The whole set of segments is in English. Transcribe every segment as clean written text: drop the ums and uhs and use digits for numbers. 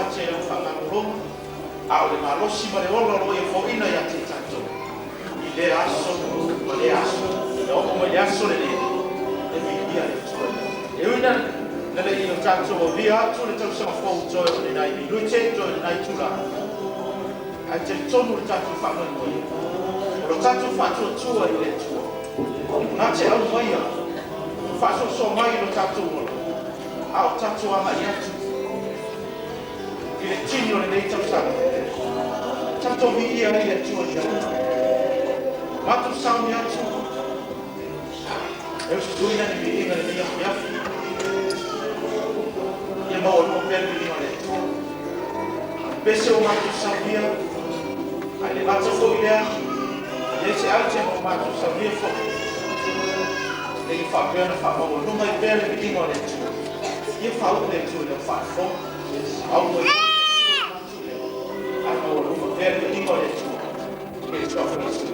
mace le whakaronga, a o le malosi ma le olo e fo ina ia te tato. I le aso, ma le aso, e o ma le aso le via le tua. E uina na le ino tato o via atu le tau sama fau toi o le nai, lui te toi le nai tula. A te tonu le tato whanoi moi. O lo tato whatua tua i le tua. Nā te au mai a, whaso so mai lo tato o a o tato ama i atu. I le tini o le nei tau sama. Tato mi ia i le tua i atu. Matu sauni atu. E usi tuina ni mi inga le mia miafi. Ia mau no pēr mi inga le tua. Pese o matu saunia. Ai le matu fo i lea. E se alte o matu saunia fo. E i whapena whapamo nunga i pēr mi inga le tua. Ia whau le tua le whafo. Au mo i ai mau nunga pēr mi inga le tua. E tua whanisi.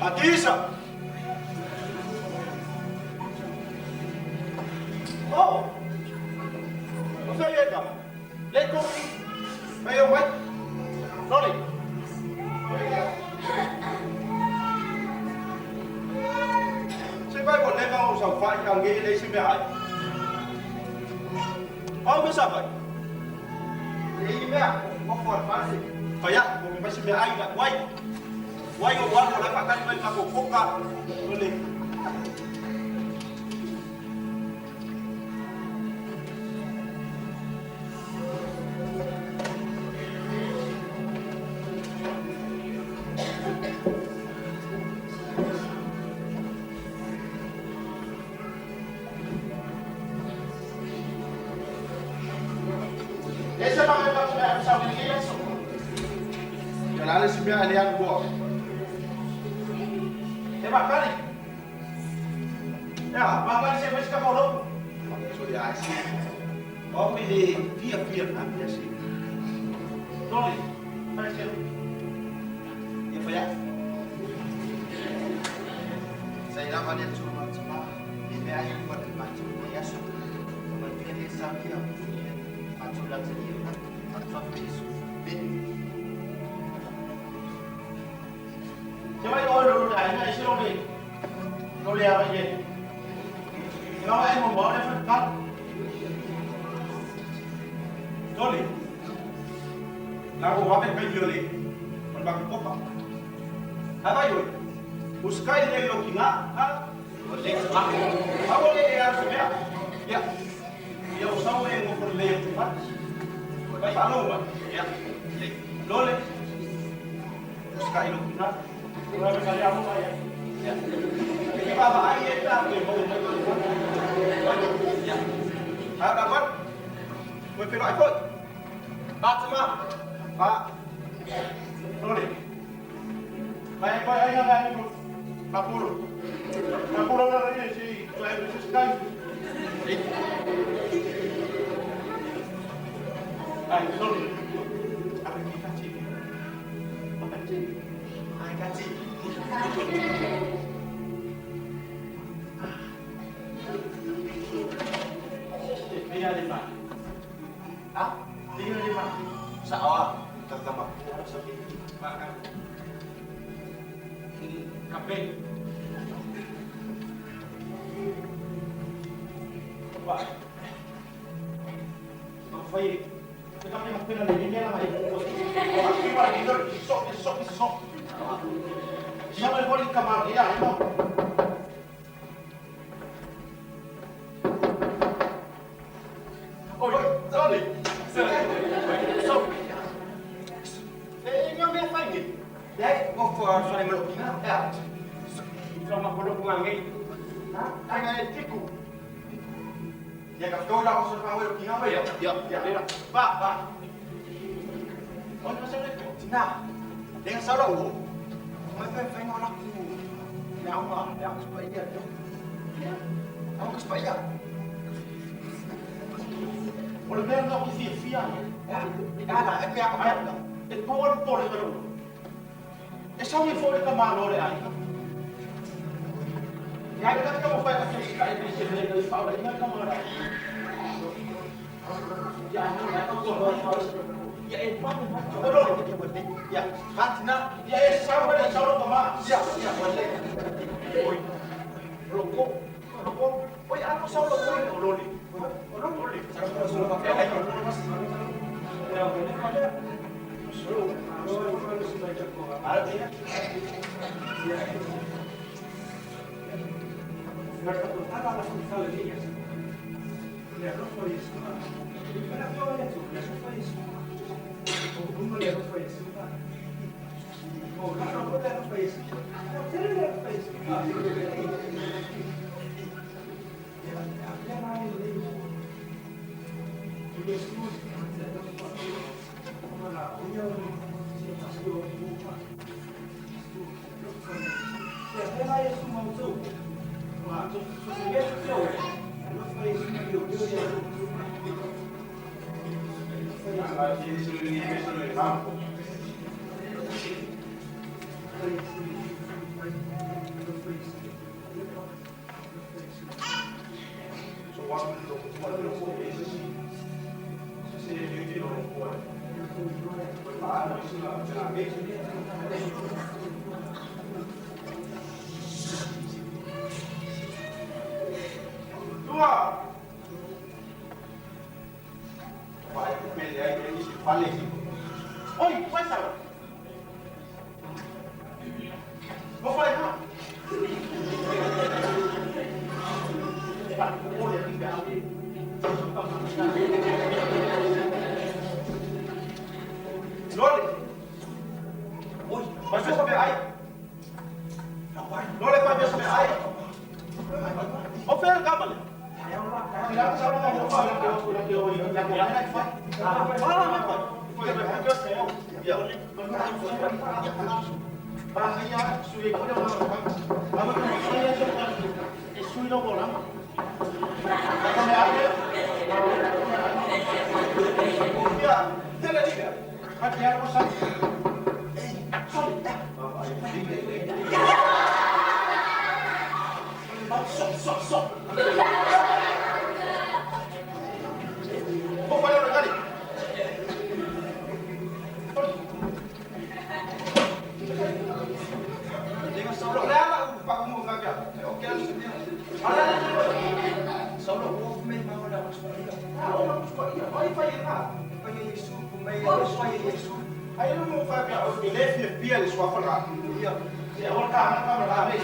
Adisa! Oh! Sao vậy cả? Lên cung! Mày không biết? Nó đi! Sẽ bay một lên vào sòng phải càng ghi lấy xin mẹ ai? Ông biết sao vậy? Lấy mẹ, có còn phá gì? Phải ạ, mình phải xin mẹ ai đã quay! Quay một quán một lại phải canh một khúc cả. Lên đi. Dale si me alian gua. Bakali. Ya, bakali saya masih kamu dong. Sudah asik. Oh, ini dia ambil sih. Doli, mana sih? Ya, Pak ya. Saya dapat dia cuma ini aja buat macam ya sudah. Kemudian dia sampai macam lagi sendiri kan. Macam itu. Coba itu dulu dah, ini isi lori apa je? Kalau yang membawa dia kan, lori. Lagu apa yang kau lori? Berbagi kopa. Apa itu? Uskai dia lo kina, boleh aku. Aku boleh dia semua. Ya, dia usah yang mau pergi tempat. Baik, anu ya. Lori. Uskai lo kina. Berapa kali kamu bayar? Ya. Ini bapak ayah itu apa yang mau ya. Ada apa? Kau pilih iPhone? Pak semua. Pak. Boleh. Bayar kau ayah nggak ini? 40. 40 orang ini si klien itu sekali. Ayo, sorry. Apa yang kita cik? Apa yang cik? Kasih. Dia di mana? Ah? Dia di mana? Sawah, terutama. Makan. Kafe. Pak. Apa ini? Kita punya makan lagi ni lah. Orang kita tidur, esok. Siapa yang boleh kamar dia? No. Oh, sorry. So, yang dia fine. Dia mau soal melukina. Ya. Sama produk pengangai. Hah? Angai tiku. Dia kat kau dah usul pengangai melukina apa ya? Ya. Pak. Oh, macam ni. Nah, dengan saudara aku. Mereka pengen aku nyawa, aku supaya dia tu. Aku supaya. Oleh kerana aku sia-sia ya. Ada, aku ada. Itu power itu. Esau ni power kamar oleh ayah. Ya, kita kamu supaya kita sekali di sini dari power ini kamar. Ya, aku harus. Ya, ya, Hatina, ya, sama dengan saudara kemana? Ya, boleh. Oi, rokok, oi, aku saudara kau loli. Loli, saudara suruh pakai air. Ya, boleh ada. Suruh baca kau. Ada ya? Ya. Berapa tu? Ada langsung salah dia. Ya, rokok itu. Kenapa dia tu? Rokok itu. Uma mulher não foi isso, tá? Bom, não, mulher não foi isso. Você não foi isso. Oi, vai sair. Vou falar errado. Olha aqui, cara. Loli. Oi, vai ver sobre aí. Loli vai ver sobre aí. Ô, Pedro, calma ali. Tirar o salão da roupa, olha que eu ia. Fala, meu pai. Foi o céu. Ya, bahaya sudah kau dah makan. Apa kau saya cakap sudah bolang. Apa yang ada? Ya, tidak tidak. Hati aku sakit. Sok. Kau pada orang kali. Jangan sorok dah lah, pak umur kakak. Okey lah sedia. Ada. Sorok memang ada masuk dia. Orang masuk dia. Wifi lah. Wifi Yesus, wifi Yesus. Ayo mau kakak, okey left biar suara lah. Ya. Ya orang kan ramai.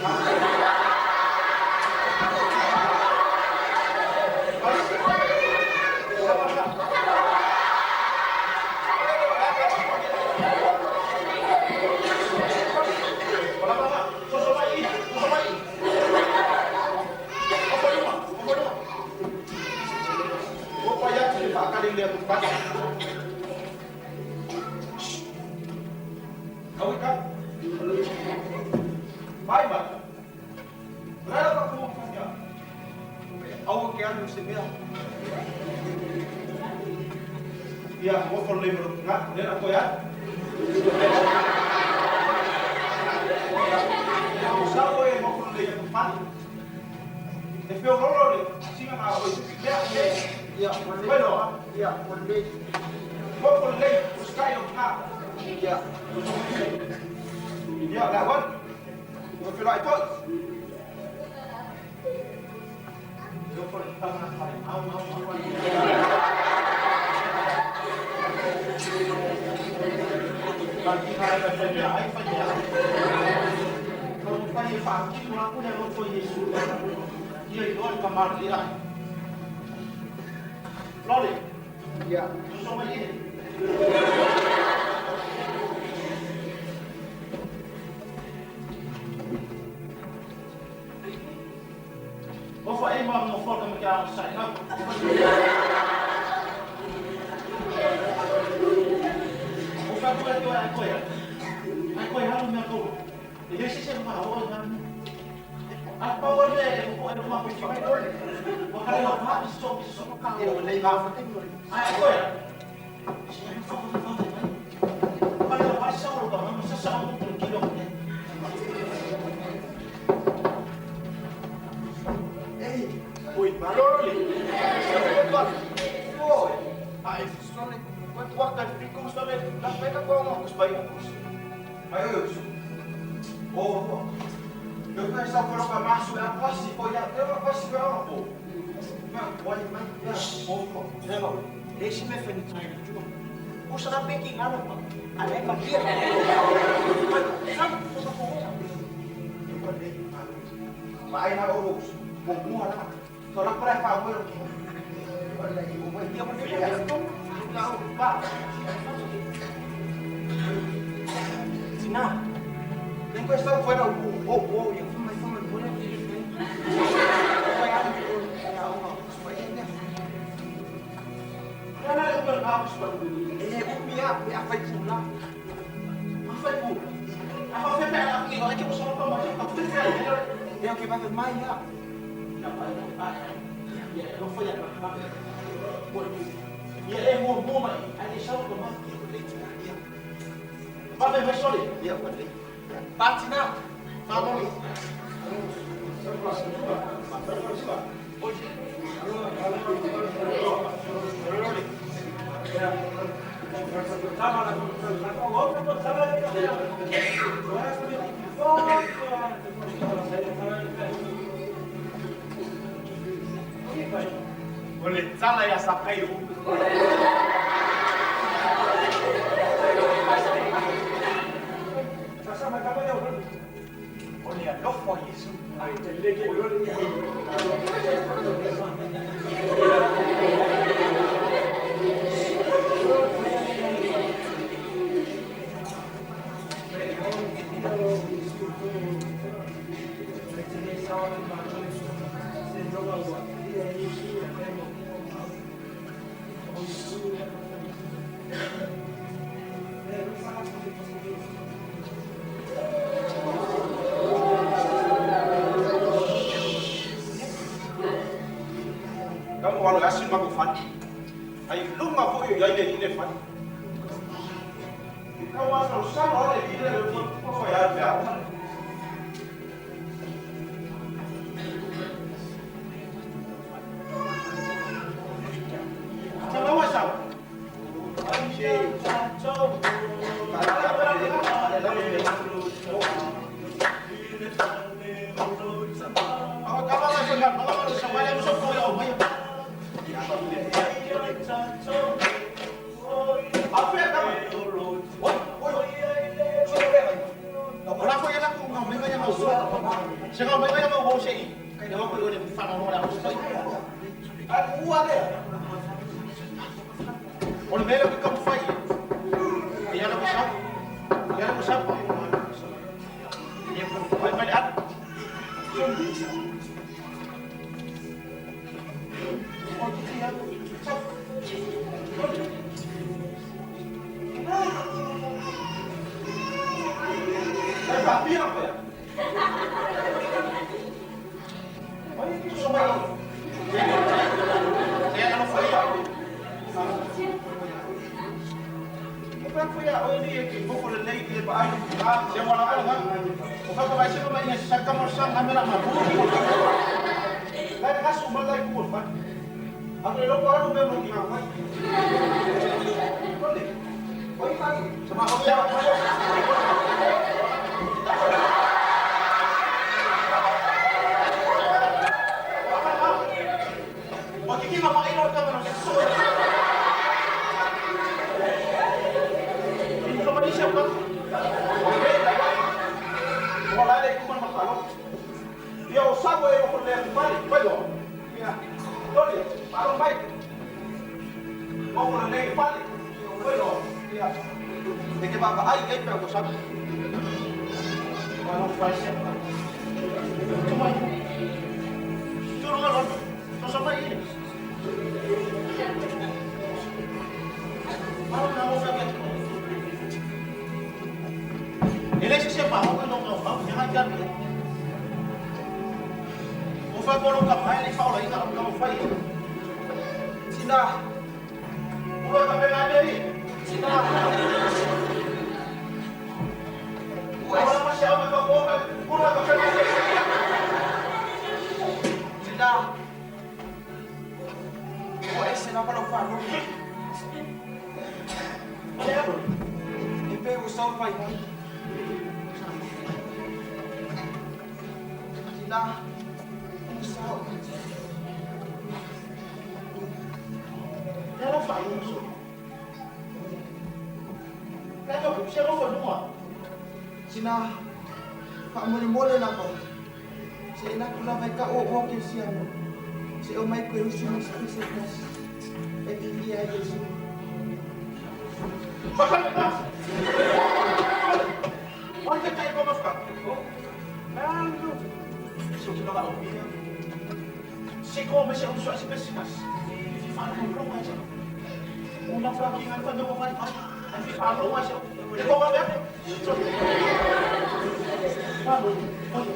Ya, mau follow lebih nggak? Kemudian apa ya? Yang usah boleh mau follow lebih depan. Tapi orang ni, sih kan apa itu? Ya, boleh. Mau follow lebih, uskai orang. Ya, lawan. Mau follow itu? Mau follow tangan apa? Bagi hari saja, ayat saja. Kalau saya fakir, aku dah lupa Yesus. Dia itu kamar dia. Loli. Ya. Susah ini. Bapak imam ngofol kami kau saya. Aku yang aku. Dia sih semua orang. Apa boleh? Aku ada rumah pergi. Bukan apa stop kau. Dia boleh bawa tinggal. Aku ya. Kalau pasal orang masa sama kilo. Oi, baloi. Oi. Ai, só quanto akan ficamos também. Dah mereka kau mau sebaik bagus. Ayo, oh, eu quero estar para o março, eu posso apoiar, eu posso ver uma boa. Olha, mas, não, deixa-me feliz, puxa na pequena, mano. Além da pia, sabe, puxa com ela. Eu falei, vai na Oros, bom lá, só lá para cá, olha aqui. Olha aí, o bom dia, mas não, vá. Nah, dan questão foi ao eu fui mais uma bolha de gente. Foi a Não, eu vou dar para ele é vai pular. Mas vai pular. A vai pegar aqui, olha que eu só não mais, eu fui ver. Eu que vai ver mais já. Não vai não. Não foi a para. E é bom, mas aí deixar o tomate leite. Vai ver só ali. Ya, boleh. Bate não. Vamos. Boleh. Sana ya sakai. Sama kamu ya, oh ni ada apa Yesus? Ay, jadi lagi Kamu walau yasin maku fan. Ai lunga ko yo yai de fan. Kau asal usah oleh dia lebih apa ya dia. Sama wasap. Anjing. Siapa mereka yang mau bawa saya? Kayak apa yang di fan orang aku sekali. Aku ada. Oleh mereka kita fight. Dia nak besar. Dia nak besar. Dia pun banyak. Tapi apa ya? Saya akan fire. Bukan fire, oh ini yang bukan lagi dia baik. Saya mau nak apa? Bukan baik saya main saya kamu sang kamera mabu. Lain kasih umur lagi pun, pak. Aku elok orang tu memang tinggal apa? Boleh. Oh ini sama aku ya. Hindi ka makainod ka man sa suot. Hindi ka manisip ka. Wala na ikaw man makalot. Di ako sago ay makulit ang balik. Pwede o? Doli, parang bike. Makulit ang balik. Pwede o? Hindi ba ba? Ay, kayo pero sabi. Parang price yan. Tumay. Turo nga lang. Masama yun. Parang na ako sabi ito. Ilesis siya pa, ako nung ako, yan dyan. Ufay ko nung kapay, ikaw lang, ikaw lang ufay. Sina, ulo ka pa nga rin. Sina. Wala naman siya ako magkakuha, ulo ka pa nga rin. Sina. Sina pa lang faro. Ipe usau pai. Sina usau. Dalam faro musuh. Kaya ko siya ko mo. Sina pa mo ni mole na ko. Sina ko na may ka-oo kay siya. Si umay ko yung sinas. Hindi ay Yesus. Bakit ka? Wala ka tayo pa ka? Ano? So, kinaka ko niya. Si Kome siya uso sa Pesinas. Hindi paano mo nga siya. Unang flakingan pa daw man. Hindi paano nga siya. Ikaw nga ba? Paano? Paano?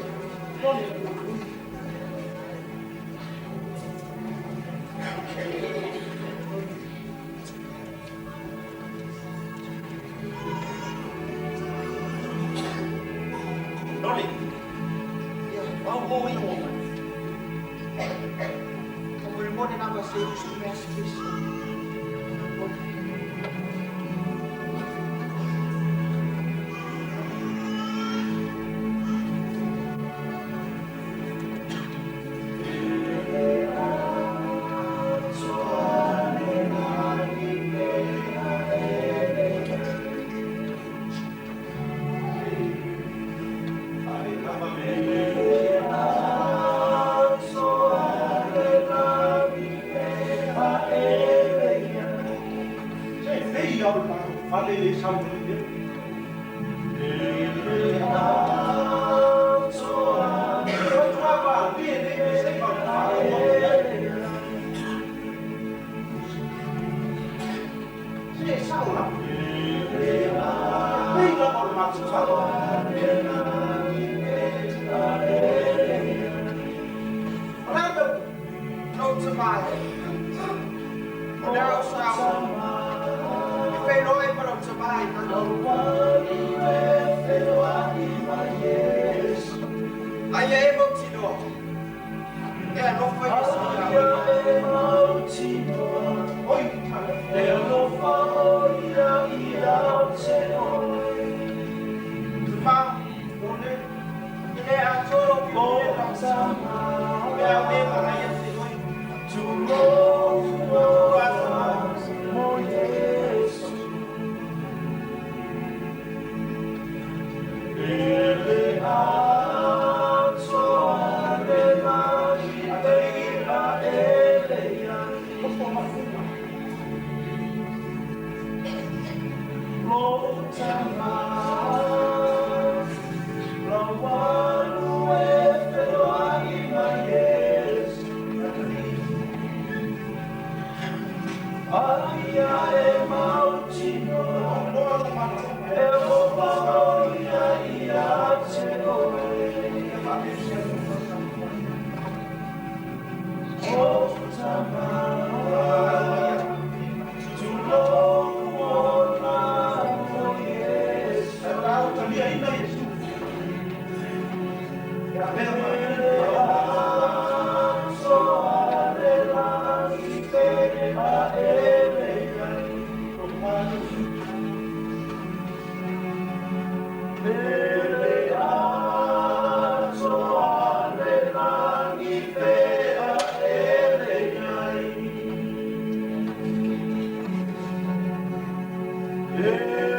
Yeah.